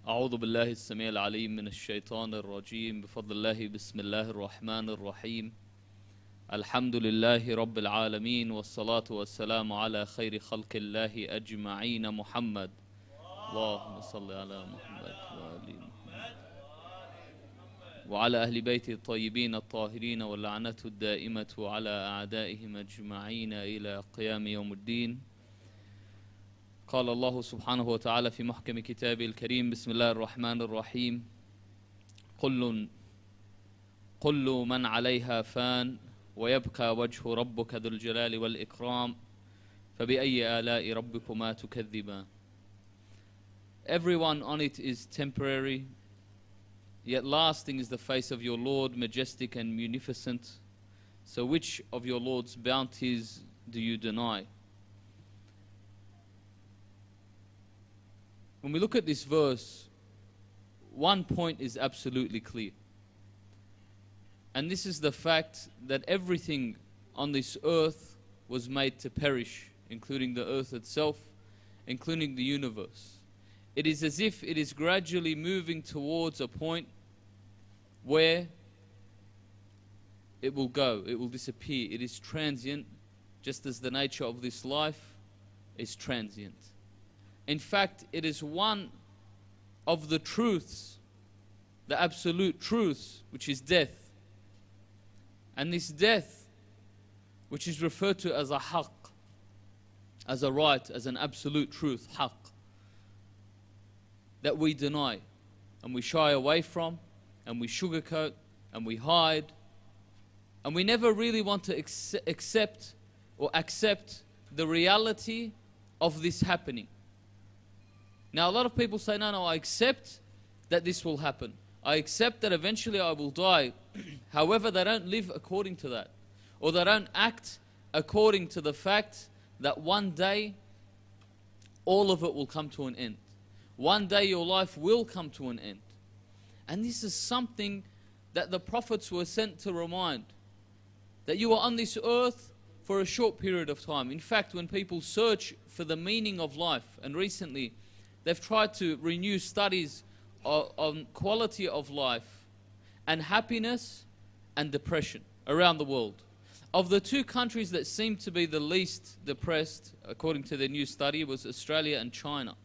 أعوذ بالله السميع العليم من الشيطان الرجيم بفضل الله بسم الله الرحمن الرحيم الحمد لله رب العالمين والصلاة والسلام على خير خلق الله أجمعين محمد اللهم صل على محمد وآل محمد وعلى أهل بيته الطيبين الطاهرين واللعنة الدائمة على أعدائهم أجمعين إلى قيام يوم الدين. قال الله سبحانه وتعالى في محكم كتابه الكريم بسم الله الرحمن الرحيم كل من عليها فان ويبقى وجه ربك ذو الجلال والإكرام فبأي آلاء ربكما تكذبان. Everyone on it is temporary, yet lasting is the face of your Lord, majestic and munificent. So which of your Lord's bounties do you deny? When we look at this verse, one point is absolutely clear. And this is the fact that everything on this earth was made to perish, including the earth itself, including the universe. It is as if it is gradually moving towards a point where it will go, it will disappear. It is transient, just as the nature of this life is transient. In fact, it is one of the truths, the absolute truths, which is death. And this death, which is referred to as a haqq, as a right, as an absolute truth, haqq, that we deny and we shy away from and we sugarcoat and we hide, and we never really want to accept the reality of this happening. Now, a lot of people say, no, I accept that this will happen. I accept that eventually I will die. However, they don't live according to that. Or they don't act according to the fact that one day all of it will come to an end. One day your life will come to an end. And this is something that the prophets were sent to remind. That you are on this earth for a short period of time. In fact, when people search for the meaning of life, and recently they've tried to renew studies on quality of life and happiness and depression around the world. Of the two countries that seem to be the least depressed, according to their new study, was Australia and China.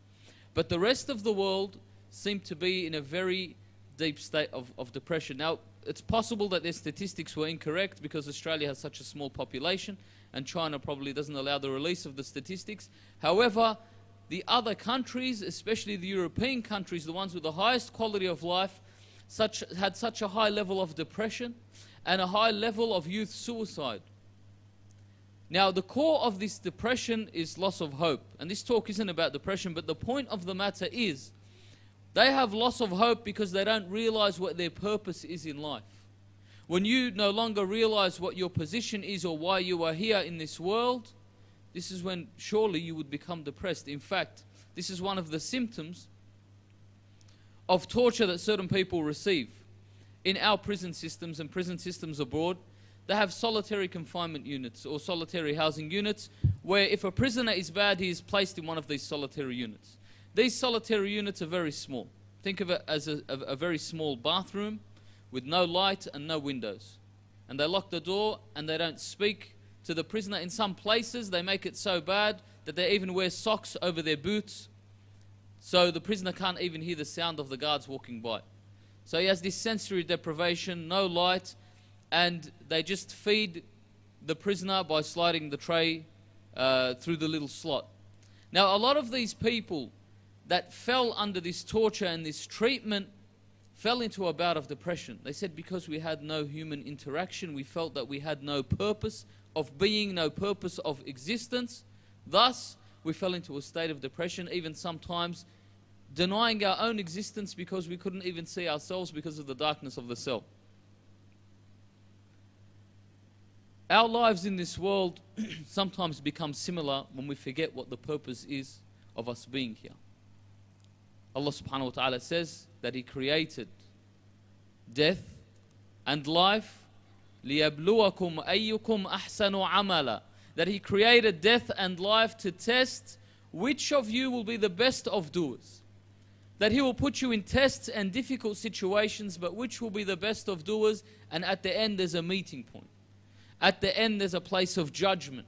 But the rest of the world seemed to be in a very deep state of depression. Now, it's possible that their statistics were incorrect because Australia has such a small population and China probably doesn't allow the release of the statistics. However, the other countries, especially the European countries, the ones with the highest quality of life, had such a high level of depression and a high level of youth suicide. Now, the core of this depression is loss of hope. And this talk isn't about depression, but the point of the matter is they have loss of hope because they don't realize what their purpose is in life. When you no longer realize what your position is or why you are here in this world, this is when surely you would become depressed. In fact, this is one of the symptoms of torture that certain people receive. In our prison systems and prison systems abroad, they have solitary confinement units or solitary housing units where if a prisoner is bad, he is placed in one of these solitary units. These solitary units are very small. Think of it as a very small bathroom with no light and no windows. And they lock the door and they don't speak to the prisoner. In some places, they make it so bad that they even wear socks over their boots, so the prisoner can't even hear the sound of the guards walking by. So he has this sensory deprivation, no light, and they just feed the prisoner by sliding the tray through the little slot. Now, a lot of these people that fell under this torture and this treatment fell into a bout of depression. They said because we had no human interaction, we felt that we had no purpose of being, no purpose of existence. Thus, we fell into a state of depression, even sometimes denying our own existence because we couldn't even see ourselves because of the darkness of the cell. Our lives in this world sometimes become similar when we forget what the purpose is of us being here. Allah subhanahu wa ta'ala says that He created death and life لِيَبْلُوَكُمْ أَيُّكُمْ أَحْسَنُ عَمَلًا, that He created death and life to test which of you will be the best of doers. that He will put you in tests and difficult situations, but which will be the best of doers? And at the end there's a meeting point. At the end there's a place of judgment.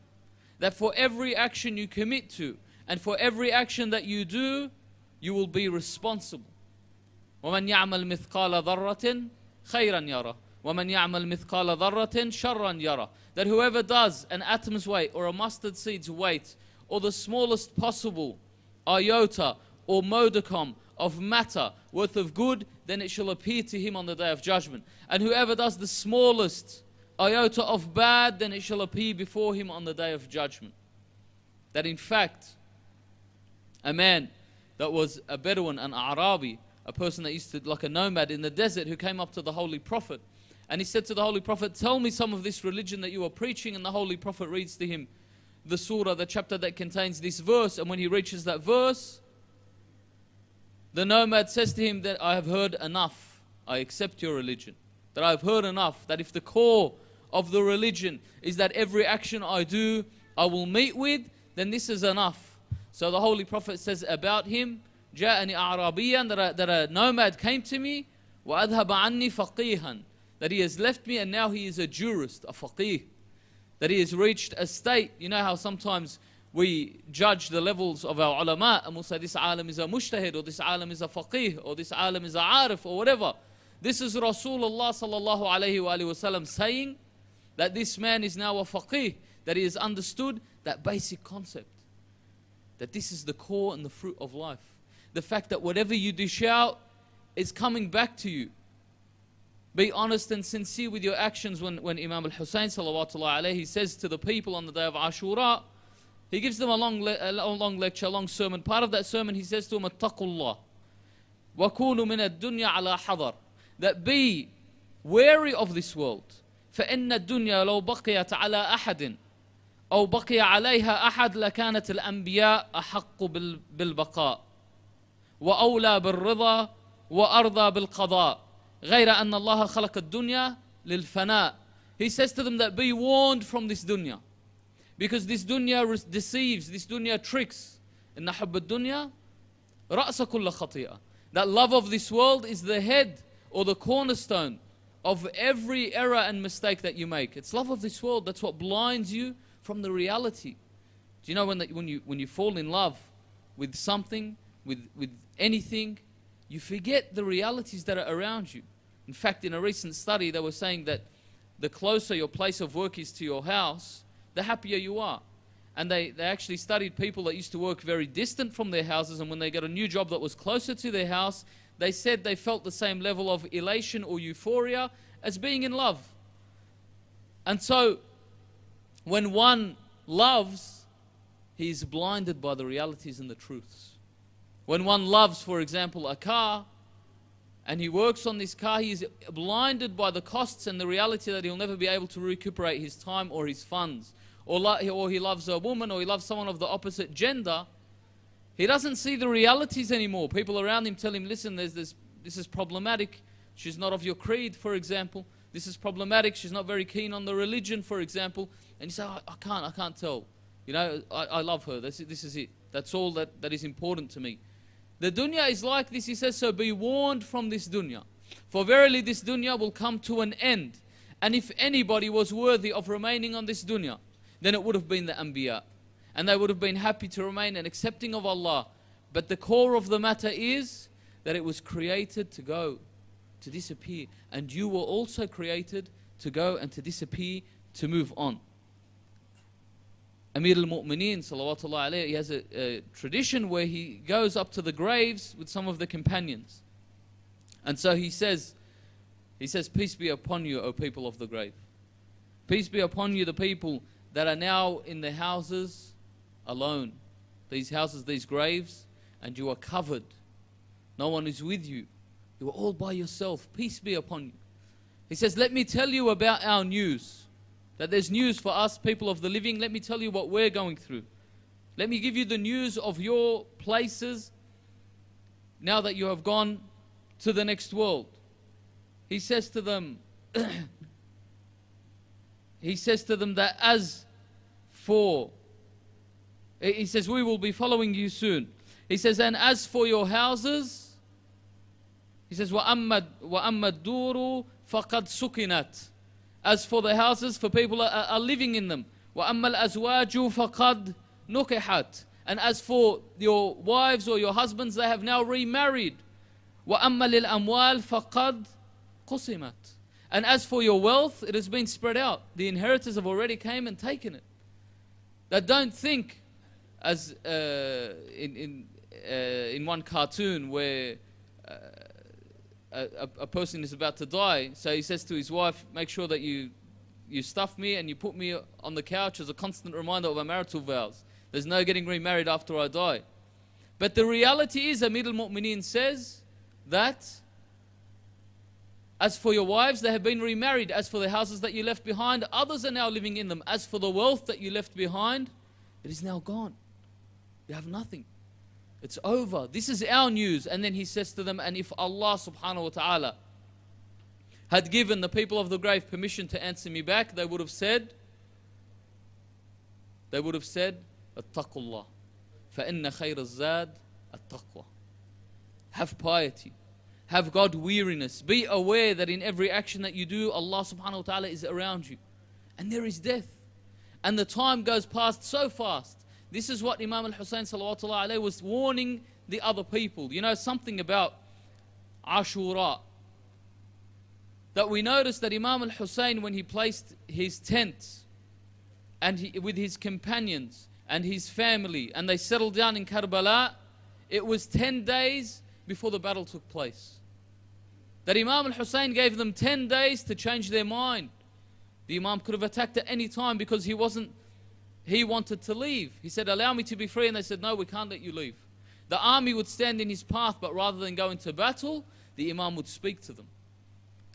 That for every action you commit to, and for every action that you do, you will be responsible. وَمَنْ يَعْمَلْ مِثْقَالَ ذَرَّةٍ خَيْرًا يَرَى وَمَنْ يَعْمَلْ مِثْقَالَ ذَرَّةٍ شَرًّا يَرَى. That whoever does an atom's weight or a mustard seed's weight or the smallest possible iota or modicum of matter worth of good, then it shall appear to him on the day of judgment. And whoever does the smallest iota of bad, then it shall appear before him on the day of judgment. That in fact, a man that was a Bedouin, an Arabi, a person that used to, like a nomad in the desert, who came up to the Holy Prophet, and he said to the Holy Prophet, tell me some of this religion that you are preaching. And the Holy Prophet reads to him the surah, the chapter that contains this verse. And when he reaches that verse, the nomad says to him that I have heard enough, I accept your religion. That I have heard enough, that if the core of the religion is that every action I do, I will meet with, then this is enough. So the Holy Prophet says about him, جاءني أعرابيا, that a nomad came to me, وأذهب عني فقيها, that he has left me and now he is a jurist, a faqih. That he has reached a state. You know how sometimes we judge the levels of our ulama and we'll say this alim is a mushtahid, or this alim is a faqih, or this alim is a arif, or whatever. This is Rasulullah sallallahu alayhi wa sallam saying that this man is now a faqih, that he has understood that basic concept. That this is the core and the fruit of life. The fact that whatever you dish out is coming back to you. Be honest and sincere with your actions. When Imam al-Hussein salawatullah alayhi says to the people on the day of Ashura, he gives them a long lecture, a long sermon. Part of that sermon he says to them, Attaqullah وَكُونُوا مِنَ الدُّنْيَا عَلَى حَضَرٍ, that be wary of this world. فَإِنَّ الدُّنْيَا لَوْ بَقِيَتْ عَلَى أَحَدٍ أو بقي عليها أحد لكانت الأنبياء أحق بالبقاء وأولى بالرضا وأرضى بالقضاء غير أن الله خلق الدنيا للفناء. He says to them that be warned from this dunya, because this dunya deceives, this dunya tricks. إن حب الدنيا رأس كل خطيئة. That love of this world is the head or the cornerstone of every error and mistake that you make. It's love of this world that's what blinds you from the reality. Do you know when you fall in love with something, with anything, you forget the realities that are around you. In fact, in a recent study, they were saying that the closer your place of work is to your house, the happier you are. And they actually studied people that used to work very distant from their houses, and when they got a new job that was closer to their house, they said they felt the same level of elation or euphoria as being in love. And so, when one loves, he is blinded by the realities and the truths. When one loves, for example, a car, and he works on this car, he is blinded by the costs and the reality that he'll never be able to recuperate his time or his funds. Or he loves a woman, or he loves someone of the opposite gender. He doesn't see the realities anymore. People around him tell him, listen, this is problematic. She's not of your creed, for example. This is problematic. She's not very keen on the religion, for example. And you say, I can't tell. You know, I love her. This is it. That's all that is important to me. The dunya is like this. He says, so be warned from this dunya. For verily this dunya will come to an end. And if anybody was worthy of remaining on this dunya, then it would have been the Anbiya. And they would have been happy to remain and accepting of Allah. But the core of the matter is that it was created to go, to disappear. And you were also created to go and to disappear, to move on. Amir al-Mu'mineen, salawatullah alayhi, he has a tradition where he goes up to the graves with some of the companions. And so he says, peace be upon you, O people of the grave. Peace be upon you, the people that are now in the houses alone. These houses, these graves, and you are covered. No one is with you. You are all by yourself. Peace be upon you. He says, let me tell you about our news. That there's news for us, people of the living. Let me tell you what we're going through. Let me give you the news of your places now that you have gone to the next world. He says to them, that as for, he says, we will be following you soon. He says, and as for your houses, He says, وَأَمَّا الدُّورُ فَقَدْ سُكِنَتْ. As for the houses, for people are living in them. وَأَمَّا الْأَزْوَاجُ فَقَدْ نُكِحَتْ. And as for your wives or your husbands, they have now remarried. وَأَمَّا لِلْأَمْوَالِ فَقَدْ قُسِمَتْ. And as for your wealth, it has been spread out. The inheritors have already came and taken it. That don't think, as in one cartoon where a person is about to die, so he says to his wife, make sure that you stuff me and you put me on the couch as a constant reminder of our marital vows. There's no getting remarried after I die. But the reality is, Amir al-Mu'mineen says that as for your wives, they have been remarried. As for the houses that you left behind, others are now living in them. As for the wealth that you left behind, it is now gone. You have nothing. It's over. This is our news. And then he says to them, and if Allah subhanahu wa ta'ala had given the people of the grave permission to answer me back, they would have said, Attaqullah. فَإِنَّ خَيْرَ الزَّادِ التَّقْوَى. Have piety. Have God weariness. Be aware that in every action that you do, Allah subhanahu wa ta'ala is around you. And there is death. And the time goes past so fast. This is what Imam al-Hussein salawatullah alayhi was warning the other people. You know something about Ashura. That we noticed that Imam al-Hussein, when he placed his tent and with his companions and his family, and they settled down in Karbala, it was 10 days before the battle took place. That Imam al-Hussein gave them 10 days to change their mind. The Imam could have attacked at any time because he wanted to leave. He said, allow me to be free. And they said, no, we can't let you leave. The army would stand in his path, but rather than go into battle, the Imam would speak to them.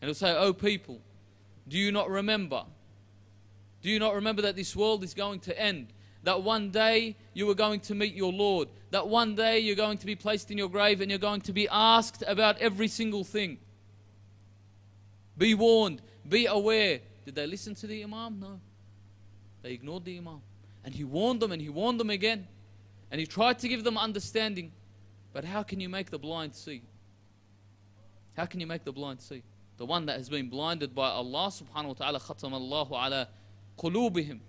And he'll say, oh people, do you not remember? Do you not remember that this world is going to end? That one day you are going to meet your Lord. That one day you're going to be placed in your grave and you're going to be asked about every single thing. Be warned. Be aware. Did they listen to the Imam? No. They ignored the Imam. And he warned them and he warned them again. And he tried to give them understanding. But how can you make the blind see? How can you make the blind see? The one that has been blinded by Allah subhanahu wa ta'ala, khatama Allahu ala qulubihim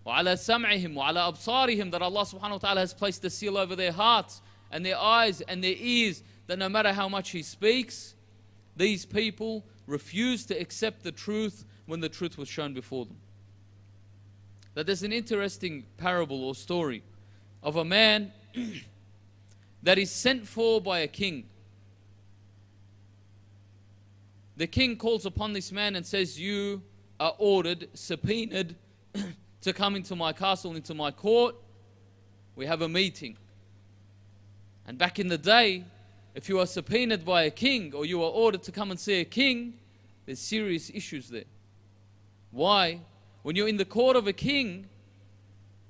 wa ala sam'ihim wa ala absarihim, that Allah subhanahu wa ta'ala has placed the seal over their hearts and their eyes and their ears, that no matter how much He speaks, these people refuse to accept the truth when the truth was shown before them. That there's an interesting parable or story of a man that is sent for by a king. The king calls upon this man and says, you are ordered, subpoenaed to come into my castle, into my court. We have a meeting. And back in the day, if you are subpoenaed by a king or you are ordered to come and see a king, there's serious issues there. Why? When you're in the court of a king,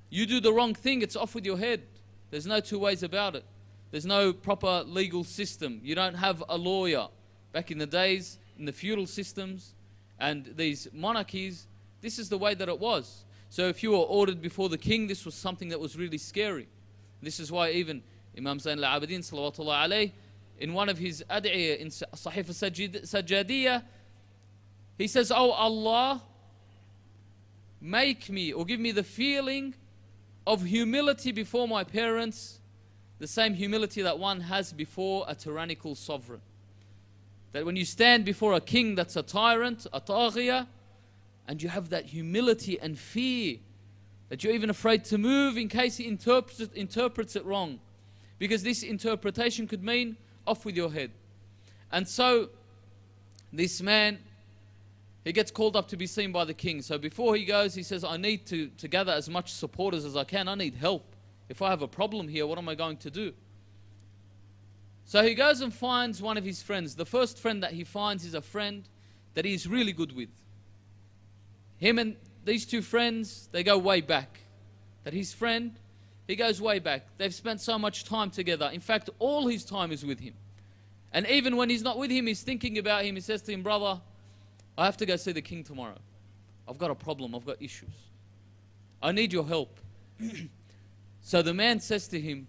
you do the wrong thing, it's off with your head. There's no two ways about it. There's no proper legal system. You don't have a lawyer. Back in the days, in the feudal systems and these monarchies, this is the way that it was. So if you were ordered before the king, this was something that was really scary. This is why even Imam Zayn al-Abidin salawatullah alayh, in one of his ad'iyah in Sahif al-Sajjadiyah, he says, oh Allah, make me or give me the feeling of humility before my parents, the same humility that one has before a tyrannical sovereign. That when you stand before a king that's a tyrant, a taghiyah, and you have that humility and fear, that you're even afraid to move in case he interprets it wrong. Because this interpretation could mean off with your head. And so this man, he gets called up to be seen by the king. So before he goes, he says, I need to gather as much supporters as I can. I need help. If I have a problem here, what am I going to do? So he goes and finds one of his friends. The first friend that he finds is a friend that he is really good with. Him and these two friends, they go way back. That his friend, he goes way back. They've spent so much time together. In fact, all his time is with him. And even when he's not with him, he's thinking about him. He says to him, brother, I have to go see the king tomorrow. I've got a problem. I've got issues. I need your help. So the man says to him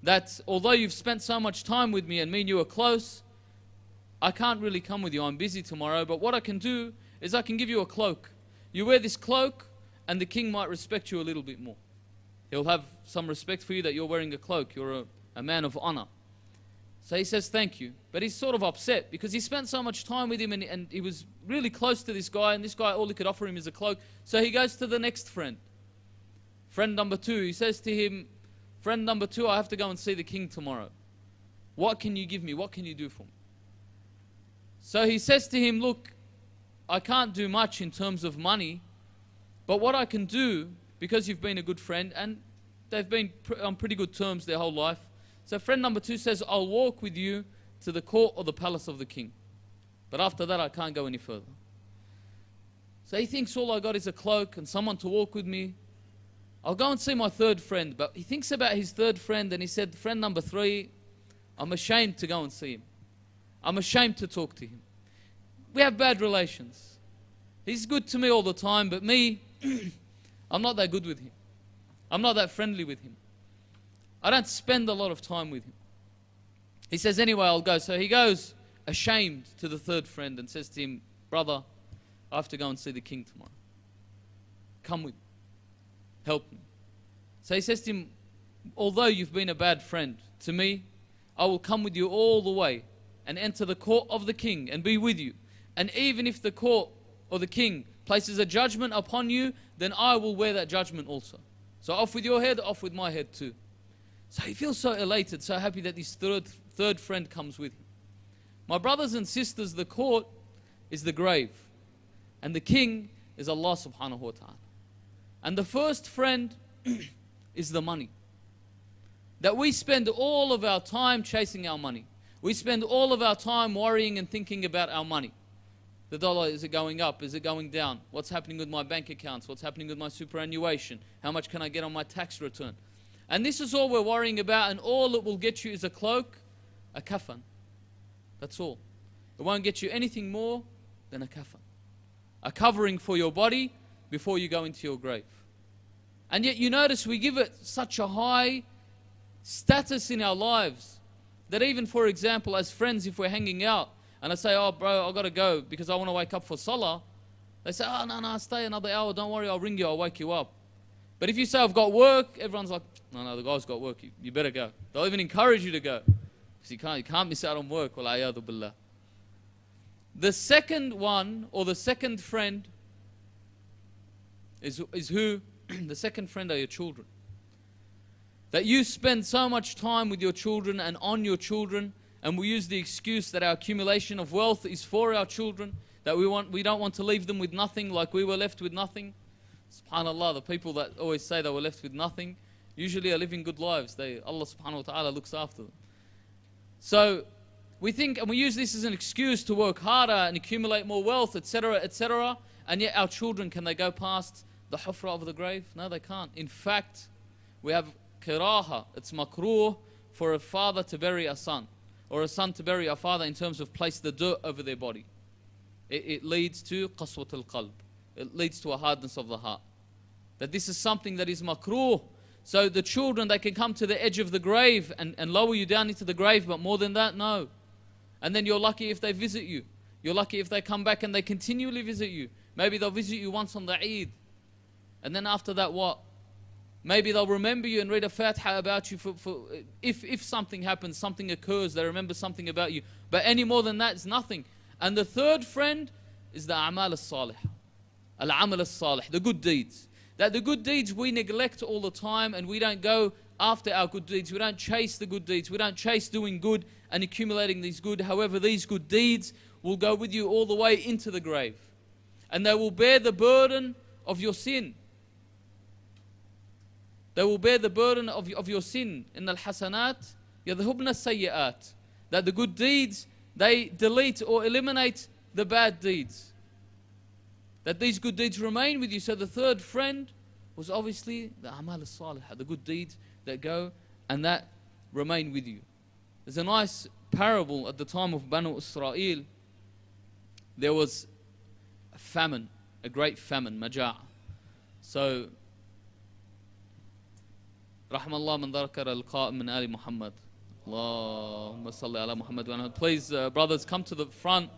that although you've spent so much time with me and me and you are close, I can't really come with you, I'm busy tomorrow, but what I can do is I can give you a cloak. You wear this cloak and the king might respect you a little bit more. He'll have some respect for you that you're wearing a cloak. You're a man of honor. So he says thank you. But he's sort of upset because he spent so much time with him and he was really close to this guy, and this guy, all he could offer him is a cloak. So he goes to the next friend. Friend number 2, he says to him, friend number 2, I have to go and see the king tomorrow. What can you give me? What can you do for me? So he says to him, look, I can't do much in terms of money, but what I can do, because you've been a good friend, and they've been on pretty good terms their whole life. So friend number 2 says, I'll walk with you to the court or the palace of the king. But after that, I can't go any further. So he thinks all I got is a cloak and someone to walk with me. I'll go and see my third friend. But he thinks about his third friend and he said, friend number 3, I'm ashamed to go and see him. I'm ashamed to talk to him. We have bad relations. He's good to me all the time, but me, I'm not that good with him. I'm not that friendly with him. I don't spend a lot of time with him. He says, anyway, I'll go. So he goes ashamed to the third friend and says to him, brother, I have to go and see the king tomorrow. Come with me. Help me. So he says to him, although you've been a bad friend to me, I will come with you all the way and enter the court of the king and be with you. And even if the court or the king places a judgment upon you, then I will wear that judgment also. So off with your head, off with my head too. So he feels so elated, so happy that his third friend comes with him. My brothers and sisters, the court is the grave. And the king is Allah subhanahu wa ta'ala. And the first friend is the money. That we spend all of our time chasing our money. We spend all of our time worrying and thinking about our money. The dollar, is it going up? Is it going down? What's happening with my bank accounts? What's happening with my superannuation? How much can I get on my tax return? And this is all we're worrying about, and all it will get you is a cloak, a kafan. That's all. It won't get you anything more than a kafan. A covering for your body before you go into your grave. And yet you notice we give it such a high status in our lives that even, for example, as friends, if we're hanging out, and I say, oh bro, I've got to go because I want to wake up for salah. They say, oh no, stay another hour, don't worry, I'll ring you, I'll wake you up. But if you say, I've got work, everyone's like, no, the guy's got work, you better go. They'll even encourage you to go. Because you can't miss out on work. Wal-a'yadu billah. The second one, or the second friend, is who? The second friend are your children. That you spend so much time with your children and on your children, and we use the excuse that our accumulation of wealth is for our children, that we don't want to leave them with nothing like we were left with nothing. SubhanAllah, the people that always say they were left with nothing, usually are living good lives. Allah subhanahu wa ta'ala looks after them. So we think, and we use this as an excuse to work harder and accumulate more wealth, etc., etc., and yet our children, can they go past the hufra of the grave? No, they can't. In fact, we have kiraha, it's makruh for a father to bury a son, or a son to bury a father in terms of place the dirt over their body. It leads to qaswat al-qalb. It leads to a hardness of the heart. That this is something that is makruh. So the children, they can come to the edge of the grave and lower you down into the grave, but more than that, no. And then you're lucky if they visit you. You're lucky if they come back and they continually visit you. Maybe they'll visit you once on the Eid. And then after that, what? Maybe they'll remember you and read a Fatiha about you if something happens, something occurs, they remember something about you. But any more than that is nothing. And the third friend is the a'mal as-salih. Al-amal as-salih, the good deeds. That the good deeds we neglect all the time, and we don't go after our good deeds. We don't chase the good deeds. We don't chase doing good and accumulating these good. However, these good deeds will go with you all the way into the grave. And they will bear the burden of your sin. They will bear the burden of your sin. In al-hasanat, yadhubna sayyi'at. That the good deeds, they delete or eliminate the bad deeds. That these good deeds remain with you. So the third friend was obviously the amal as-salihah, the good deeds that go and that remain with you. There's a nice parable at the time of Banu Israel. There was a famine, a great famine, majaa'. So, رحم الله من ذكر القائم من آل محمد Allahumma salli ala Muhammad wa ala. Please, brothers, come to the front,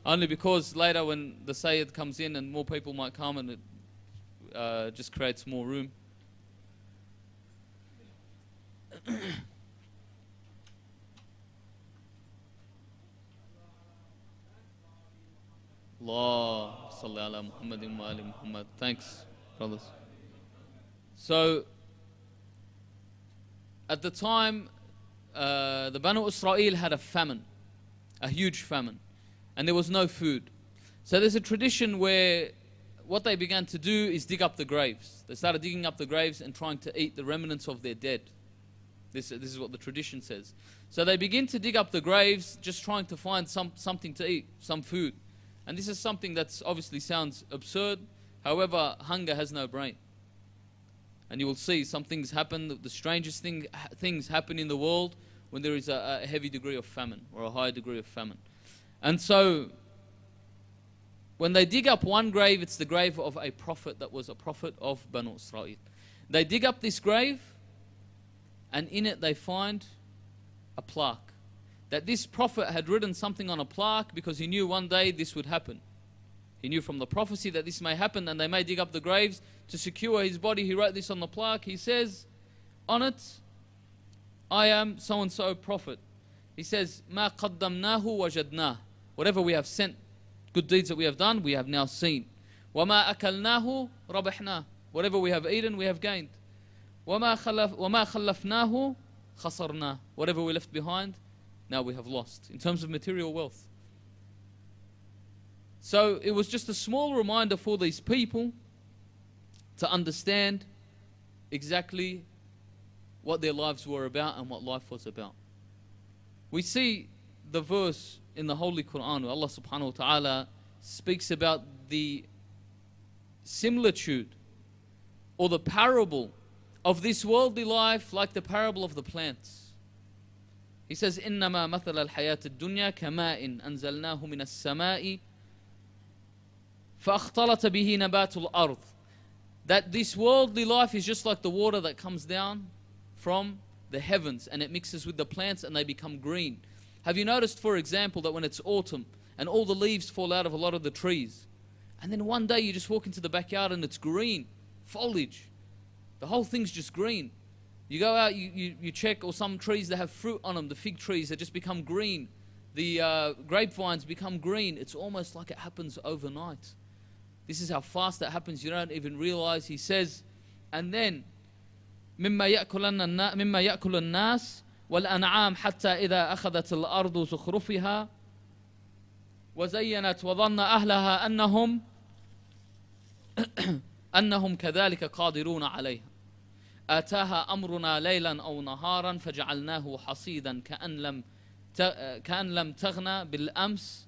only because later when the Sayyid comes in and more people might come, and it just creates more room. Allah salli ala Muhammadin wa ali Muhammad. Thanks, brothers. So, at the time, the Banu Israel had a famine, a huge famine, and there was no food. So there's a tradition where what they began to do is dig up the graves. They started digging up the graves and trying to eat the remnants of their dead. This is what the tradition says. So they begin to dig up the graves, just trying to find something to eat, some food. And this is something that's obviously sounds absurd. However, hunger has no brain. And you will see some things happen, the strangest things happen in the world when there is a heavy degree of famine or a high degree of famine. And so, when they dig up one grave, it's the grave of a prophet that was a prophet of Banu Israel. They dig up this grave, and in it they find a plaque. That this prophet had written something on a plaque because he knew one day this would happen. He knew from the prophecy that this may happen and they may dig up the graves to secure his body. He wrote this on the plaque. He says on it, I am so-and-so prophet. He says, مَا قَدَّمْنَاهُ وَجَدْنَاهُ. Whatever we have sent, good deeds that we have done, we have now seen. وَمَا أَكَلْنَاهُ رَبَحْنَاهُ. Whatever we have eaten, we have gained. وَمَا خَلَّفْنَاهُ خَسَرْنَاهُ. Whatever we left behind, now we have lost in terms of material wealth. So it was just a small reminder for these people to understand exactly what their lives were about and what life was about. We see the verse in the Holy Quran where Allah subhanahu wa ta'ala speaks about the similitude or the parable of this worldly life like the parable of the plants. He says, إِنَّمَا مَثَلَ الْحَيَاةِ الدُّنْيَا كَمَاءٍ أَنزَلْنَاهُ مِنَ السَّمَاءِ فَأَخْطَلَتَ بِهِ نَبَاتُ الْأَرْضِ. That this worldly life is just like the water that comes down from the heavens and it mixes with the plants and they become green. Have you noticed, for example, that when it's autumn and all the leaves fall out of a lot of the trees, and then one day you just walk into the backyard and it's green, foliage, the whole thing's just green. You go out, you check, or some trees that have fruit on them, the fig trees, that just become green. The grapevines become green. It's almost like it happens overnight. This is how fast that happens. You don't even realize. He says, and then, مِمَّا يَأْكُلُ النَّاسِ وَالْأَنْعَامِ حَتَّى إِذَا أَخَذَتِ الْأَرْضُ زُخْرُفِهَا وَزَيَّنَتْ وَظَنَّ أَهْلَهَا أَنَّهُمْ كَذَلِكَ قَادِرُونَ عَلَيْهَا آتاها أمرنا ليلا أو نهارا فجعلناه حصيدا كأن لم تغنى بالأمس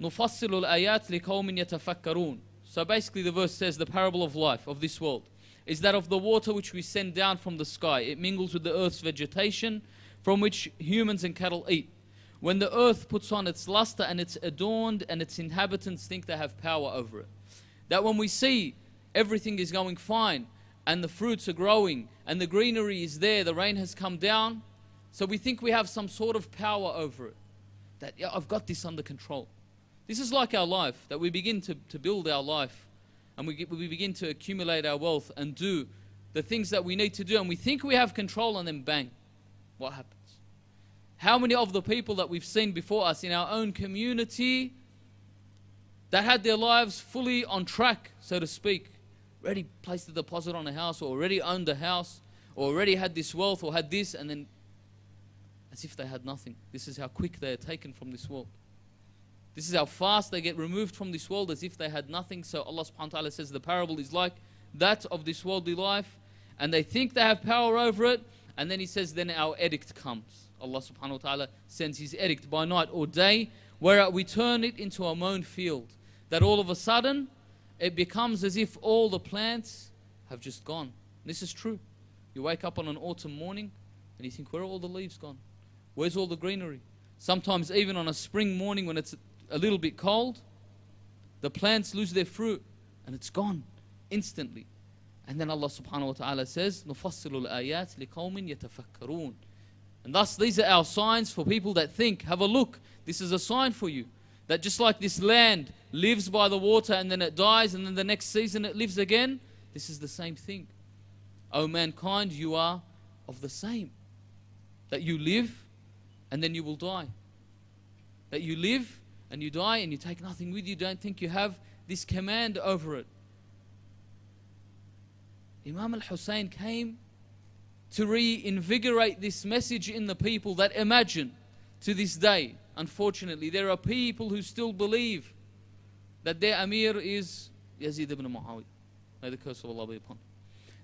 نفصل الآيات لقوم يتفكرون. So basically the verse says the parable of life of this world is that of the water which we send down from the sky. It mingles with the earth's vegetation from which humans and cattle eat. When the earth puts on its luster and it's adorned and its inhabitants think they have power over it. That when we see everything is going fine, and the fruits are growing, and the greenery is there, the rain has come down, so we think we have some sort of power over it. That, yeah, I've got this under control. This is like our life, that we begin to build our life, and we begin to accumulate our wealth and do the things that we need to do, and we think we have control, and then bang, what happens? How many of the people that we've seen before us in our own community that had their lives fully on track, so to speak, already placed a deposit on a house, or already owned a house, or already had this wealth, or had this, and then as if they had nothing. This is how quick they are taken from this world. This is how fast they get removed from this world, as if they had nothing. So Allah subhanahu wa ta'ala says the parable is like that of this worldly life, and they think they have power over it, and then He says, then our edict comes. Allah subhanahu wa ta'ala sends His edict by night or day, where we turn it into a mown field. That all of a sudden, it becomes as if all the plants have just gone. This is true. You wake up on an autumn morning and you think, where are all the leaves gone? Where's all the greenery? Sometimes even on a spring morning when it's a little bit cold, the plants lose their fruit and it's gone instantly. And then Allah subhanahu wa ta'ala says, نُفَصِّلُ الْآيَاتِ لِقَوْمٍ يَتَفَكَّرُونَ. And thus these are our signs for people that think. Have a look. This is a sign for you. That just like this land lives by the water and then it dies and then the next season it lives again. This is the same thing. O mankind, you are of the same. That you live and then you will die. That you live and you die and you take nothing with you. Don't think you have this command over it. Imam al-Hussein came to reinvigorate this message in the people that imagine to this day. Unfortunately, there are people who still believe that their Amir is Yazid ibn Muawiyah. May the curse of Allah be upon him.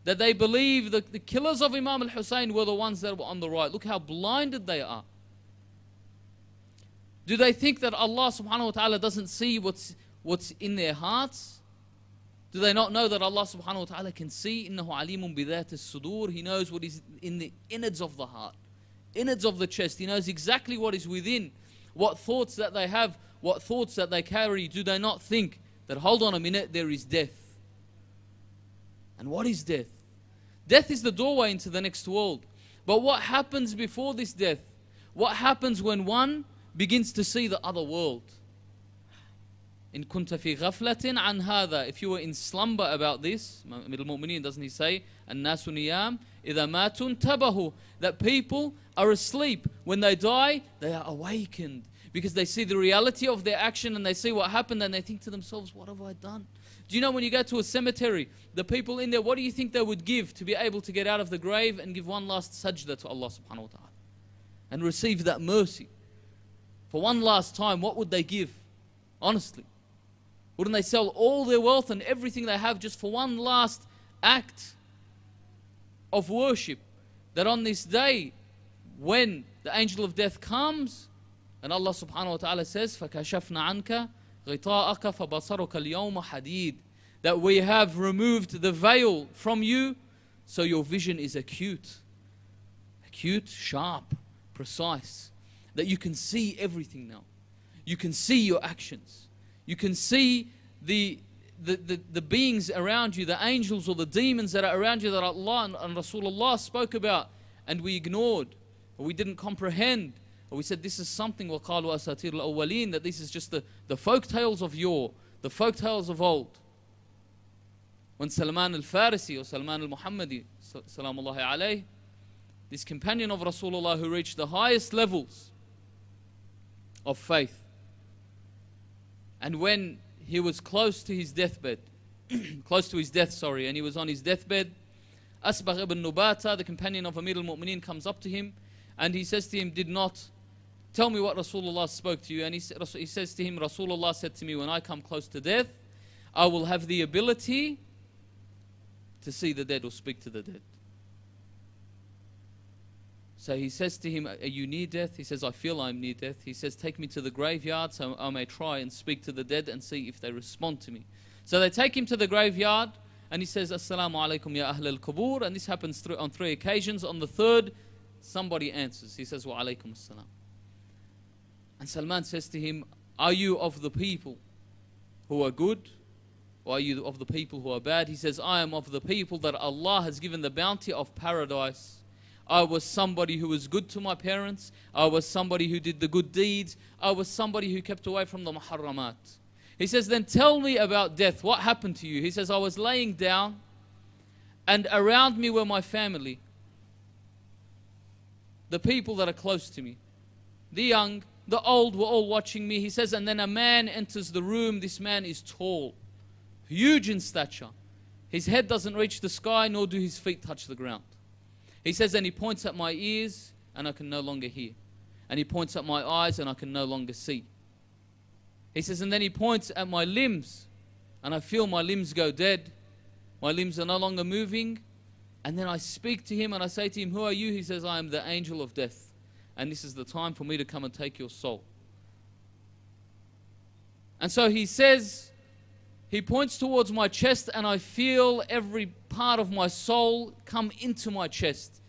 That they believe that the killers of Imam al-Hussein were the ones that were on the right. Look how blinded they are. Do they think that Allah subhanahu wa ta'ala doesn't see what's in their hearts? Do they not know that Allah subhanahu wa ta'ala can see? إِنَّهُ عَلِيمٌ بِذَاتِ الصُّدُورِ. He knows what is in the innards of the heart, innards of the chest. He knows exactly what is within, what thoughts that they have, what thoughts that they carry. Do they not think that, hold on a minute, there is death? And what is death? Death is the doorway into the next world. But what happens before this death? What happens when one begins to see the other world? In kunta fi ghaflatin an hadha. If you were in slumber about this, Amir al-Mu'mineen, doesn't he say, an-nasu niyam idha matun tabahu, that people are asleep. When they die, they are awakened because they see the reality of their action and they see what happened and they think to themselves, what have I done? Do you know when you go to a cemetery, the people in there, what do you think they would give to be able to get out of the grave and give one last sajda to Allah subhanahu wa ta'ala and receive that mercy? For one last time, what would they give? Honestly. Wouldn't they sell all their wealth and everything they have just for one last act of worship? That on this day, when the angel of death comes, and Allah subhanahu wa ta'ala says, فَكَشَفْنَا عَنْكَ غِطَاءَكَ فَبَصَرُكَ الْيَوْمَ حَدِيدٌ, that we have removed the veil from you, so your vision is acute, sharp, precise, that you can see everything now. You can see your actions. You can see the beings around you, the angels or the demons that are around you that Allah and Rasulullah spoke about, and we ignored, or we didn't comprehend, or we said this is something, وَقَالُوا أَسَاطِيرُ الْأَوَّلِينَ, that this is just the folk tales of yore, the folk tales of old. When Salman al-Farisi or Salman al-Muhammadi, salamullahi alayhi, this companion of Rasulullah who reached the highest levels of faith, and when he was close to his deathbed, and he was on his deathbed, Asbagh ibn Nubata, the companion of Amir al-Mu'mineen, comes up to him and he says to him, did not tell me what Rasulullah spoke to you. And he says to him, Rasulullah said to me, when I come close to death, I will have the ability to see the dead or speak to the dead. So he says to him, are you near death? He says, I feel I'm near death. He says, take me to the graveyard so I may try and speak to the dead and see if they respond to me. So they take him to the graveyard and he says, Assalamu alaikum ya ahl al-qubur. And this happens on 3 occasions. On the 3rd, somebody answers. He says, wa alaikum assalam. And Salman says to him, are you of the people who are good? Or are you of the people who are bad? He says, I am of the people that Allah has given the bounty of paradise. I was somebody who was good to my parents. I was somebody who did the good deeds. I was somebody who kept away from the muharramat. He says, then tell me about death. What happened to you? He says, I was laying down and around me were my family. The people that are close to me. The young, the old were all watching me. He says, and then a man enters the room. This man is tall, huge in stature. His head doesn't reach the sky, nor do his feet touch the ground. He says, and he points at my ears, and I can no longer hear. And he points at my eyes, and I can no longer see. He says, and then he points at my limbs, and I feel my limbs go dead. My limbs are no longer moving. And then I speak to him, and I say to him, who are you? He says, I am the angel of death. And this is the time for me to come and take your soul. And so he says, he points towards my chest, and I feel every part of my soul come into my chest.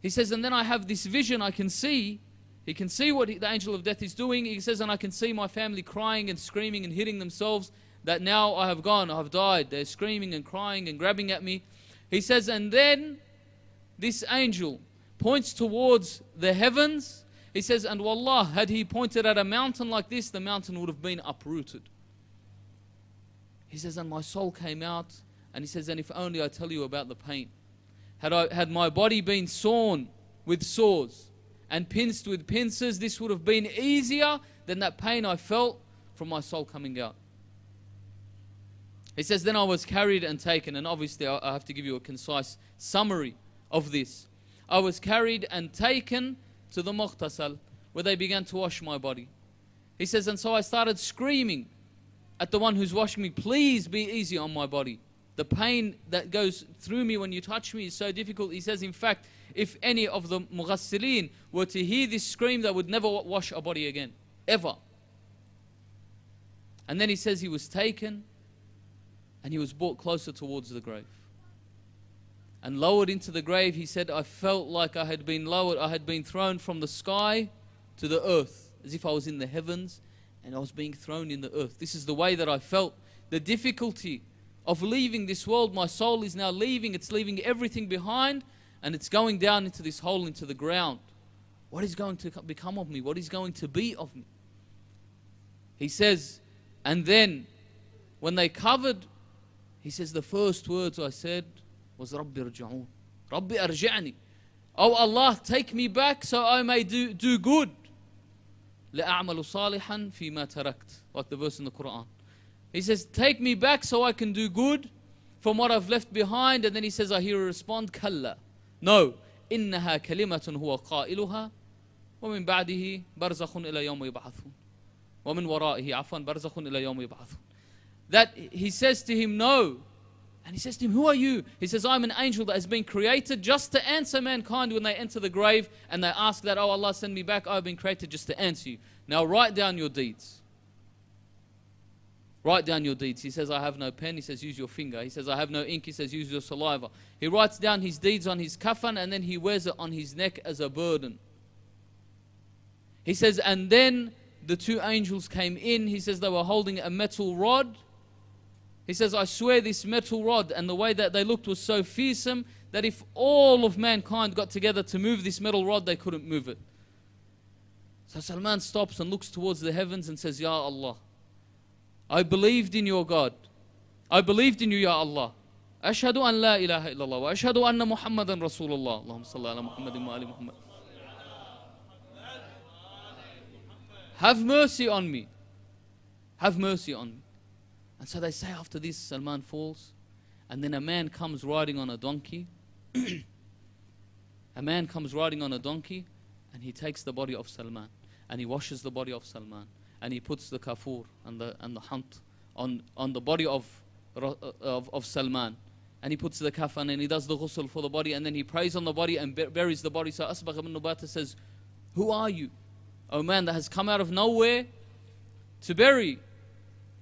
He says, and then I have this vision. I can see, he can see what the angel of death is doing. He says, and I can see my family crying and screaming and hitting themselves that now I have gone, I have died. They're screaming and crying and grabbing at me. He says, and then this angel points towards the heavens. He says, and wallah, had he pointed at a mountain like this, the mountain would have been uprooted. He says, and my soul came out, and he says, and if only I tell you about the pain. Had my body been sawn with saws and pinched with pincers, this would have been easier than that pain I felt from my soul coming out. He says, then I was carried and taken, and obviously I have to give you a concise summary of this. I was carried and taken to the Mughtasal, where they began to wash my body. He says, and so I started screaming at the one who's washing me, please be easy on my body. The pain that goes through me when you touch me is so difficult. He says, in fact, if any of the Mughassilin were to hear this scream, they would never wash a body again, ever. And then he says he was taken and he was brought closer towards the grave. And lowered into the grave, he said, I felt like I had been lowered, I had been thrown from the sky to the earth, as if I was in the heavens and I was being thrown in the earth. This is the way that I felt. The difficulty of leaving this world, my soul is now leaving, it's leaving everything behind, and it's going down into this hole, into the ground. What is going to become of me? What is going to be of me? He says, and then when they covered, he says, the first words I said was, Rabbi irja'un. Rabbi arja'ni. Oh Allah, take me back so I may do good. لأعمل صالحا فيما تركت. Like the verse in the Quran. He says, take me back so I can do good from what I've left behind. And then he says, I hear a respond, Kalla. No. إنها كلمة هو قائلها ومن بعده برزخ إلى يوم يبعثون ومن ورائه عفوا برزخ إلى يوم يبعثون. That he says to him, no. And he says to him, who are you? He says, I'm an angel that has been created just to answer mankind when they enter the grave and they ask that, oh Allah, send me back. I've been created just to answer you. Now write down your deeds. Write down your deeds. He says, I have no pen. He says, use your finger. He says, I have no ink. He says, use your saliva. He writes down his deeds on his kafan and then he wears it on his neck as a burden. He says, and then the two angels came in. He says, they were holding a metal rod. He says, I swear this metal rod, and the way that they looked was so fearsome that if all of mankind got together to move this metal rod, they couldn't move it. So Salman stops and looks towards the heavens and says, Ya Allah, I believed in your God. I believed in you, Ya Allah. Ashhadu an la ilaha illallah wa ashhadu anna Muhammadan Rasulullah. Allahumma salli ala Muhammadin wa ali Muhammad. Have mercy on me. Have mercy on me. And so they say after this, Salman falls. And then a man comes riding on a donkey. A man comes riding on a donkey. And he takes the body of Salman. And he washes the body of Salman. And he puts the kafur and the hunt on the body of Salman. And he puts the kafan and he does the ghusl for the body. And then he prays on the body and buries the body. So Asbagh ibn Nubata says, who are you? O man that has come out of nowhere to bury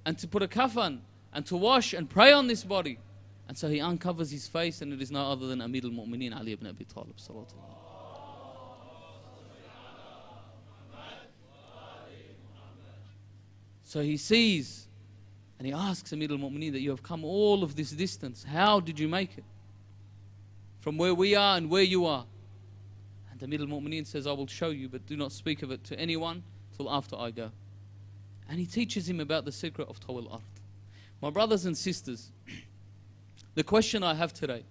and to put a kafan and to wash and pray on this body. And so he uncovers his face, and it is no other than Amir al-Mu'mineen Ali ibn Abi Talib. So he sees and he asks Amir al-Mu'mineen that you have come all of this distance. How did you make it? From where we are and where you are. And Amir al-Mu'mineen says, I will show you, but do not speak of it to anyone till after I go. And he teaches him about the secret of Tawil Ard. My brothers and sisters, the question I have today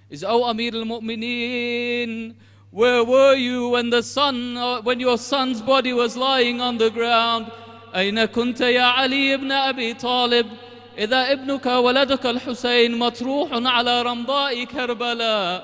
is, O Amir al-Mu'mineen, where were you when when your son's body was lying on the ground? أين كنت يا علي بن أبي طالب إذا ابنك ولدك الحسين مطروح على رمضاء كربلاء.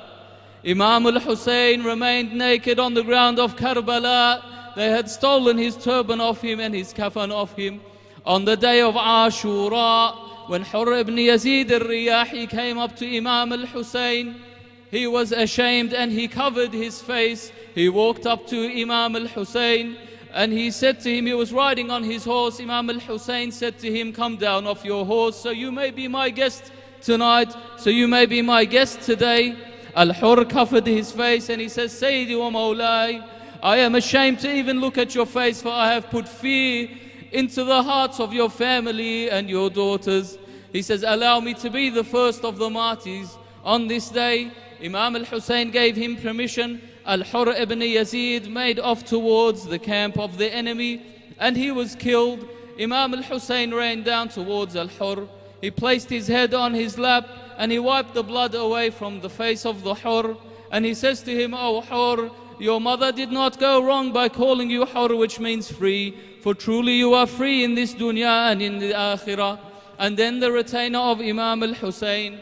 Imam al-Hussein remained naked on the ground of Karbala. They had stolen his turban off him and his kafan off him. On the day of Ashura, when Hurr ibn Yazid al-Riyahi came up to Imam al-Hussein, he was ashamed and he covered his face. He walked up to Imam al-Hussein and he said to him, he was riding on his horse. Imam al-Hussein said to him, come down off your horse so you may be my guest tonight, so you may be my guest today. Al-Hurr covered his face and he says, Sayyidi wa Mawlai, I am ashamed to even look at your face, for I have put fear into the hearts of your family and your daughters. He says, allow me to be the first of the martyrs on this day. Imam al-Hussein gave him permission Al-Hur ibn Yazid made off towards the camp of the enemy, and he was killed. Imam al-Hussein ran down towards Al-Hur. He placed his head on his lap, and he wiped the blood away from the face of the Hur. And he says to him, "O Hur, your mother did not go wrong by calling you Hur, which means free, for truly you are free in this dunya and in the akhirah." And then the retainer of Imam al-Hussein,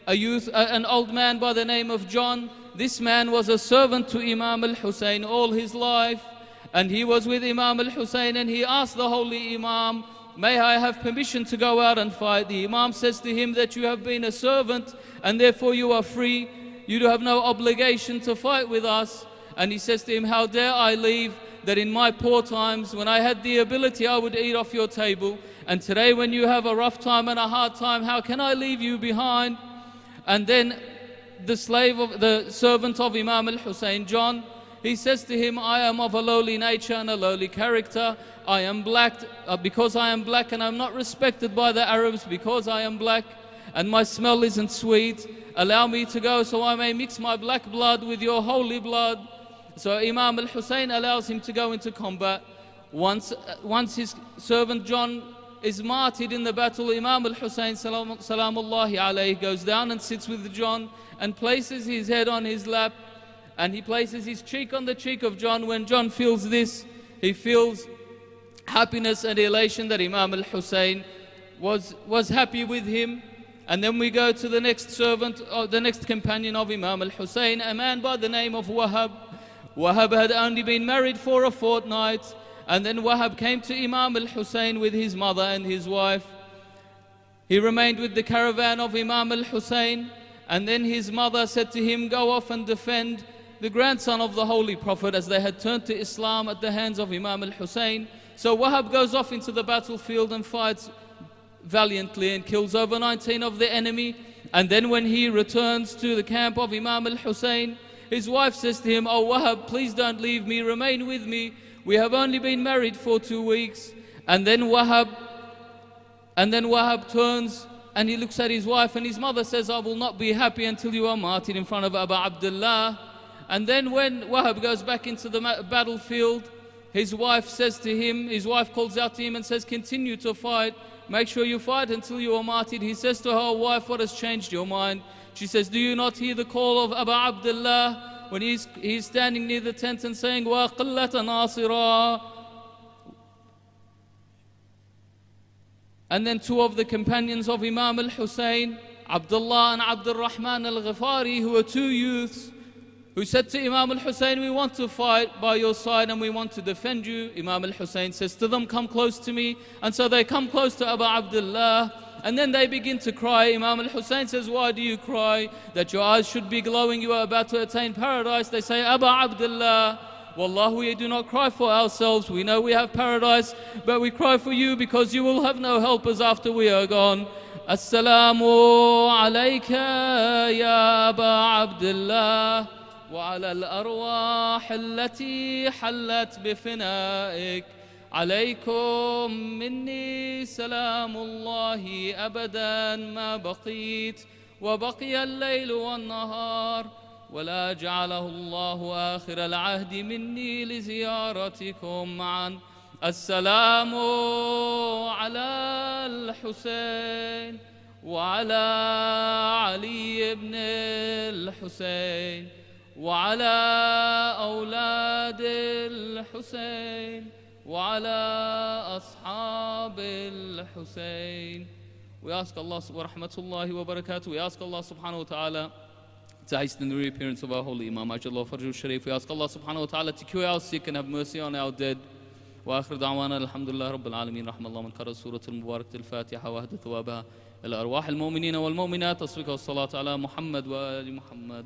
an old man by the name of John, this man was a servant to Imam al-Hussein all his life, and he was with Imam al-Hussein, and he asked the holy Imam, "May I have permission to go out and fight?" The Imam says to him that you have been a servant and therefore you are free. You have no obligation to fight with us. And he says to him, "How dare I leave that in my poor times, when I had the ability, I would eat off your table. And today when you have a rough time and a hard time, how can I leave you behind?" And then the servant of Imam al-Hussein, John, he says to him, "I am of a lowly nature and a lowly character. I am black, because I am black, and I'm not respected by the Arabs because I am black, and my smell isn't sweet. Allow me to go so I may mix my black blood with your holy blood." So Imam al-Hussein allows him to go into combat. Once his servant John is martyred in the battle, Imam al-Hussein salamullahi alayhi goes down and sits with John and places his head on his lap, and he places his cheek on the cheek of John. When John feels this, he feels happiness and elation that Imam al-Hussein was happy with him. And then we go to the next servant, or the next companion of Imam al-Hussein, a man by the name of Wahab. Wahab had only been married for a fortnight, and then Wahab came to Imam al-Hussein with his mother and his wife. He remained with the caravan of Imam al-Hussein, and then his mother said to him, "Go off and defend the grandson of the Holy Prophet," as they had turned to Islam at the hands of Imam al-Hussein. So Wahab goes off into the battlefield and fights valiantly and kills over 19 of the enemy. And then when he returns to the camp of Imam al-Hussein, his wife says to him, "Oh Wahab, please don't leave me, remain with me. We have only been married for 2 weeks." And then Wahab turns and he looks at his wife, and his mother says, "I will not be happy until you are martyred in front of Abu Abdullah." And then when Wahab goes back into the battlefield, his wife calls out to him and says, "Continue to fight. Make sure you fight until you are martyred." He says to her, "Wife, what has changed your mind?" She says, "Do you not hear the call of Abu Abdullah when he's standing near the tent and saying, 'Wa qillata nasira'?" And then 2 of the companions of Imam al-Hussein, Abdullah and Abdul Rahman al-Ghifari, who were 2 youths, who said to Imam al-Hussein, "We want to fight by your side and we want to defend you." Imam al-Hussein says to them, "Come close to me." And so they come close to Abu Abdullah, and then they begin to cry. Imam al-Hussein says, "Why do you cry? That your eyes should be glowing, you are about to attain paradise." They say, "Abu Abdullah, Wallah, we do not cry for ourselves. We know we have paradise, but we cry for you because you will have no helpers after we are gone. Assalamu alayka ya Aba Abdullah wa ala al-arwah allati hallat bifina'ik. عليكم مني سلام الله أبدا ما بقيت وبقي الليل والنهار ولا جعله الله آخر العهد مني لزيارتكم معا. السلام على الحسين وعلى علي بن الحسين وعلى أولاد الحسين وعلى أصحاب الحسين." We ask Allah wa rahmatullahi wa barakatuh. We ask Allah subhanahu wa ta'ala to hasten the reappearance of our holy Imam Ajjallahu Farjuhu Sharif. We ask Allah subhanahu wa ta'ala to cure our sick and have mercy on our dead. وآخر دعوانا الحمد لله رب العالمين. رحم الله من قرأ سورة المباركة الفاتحة وأهدى ثوابها إلى أرواح المؤمنين والمؤمنات. تصفيق والصلاة على محمد وآل محمد.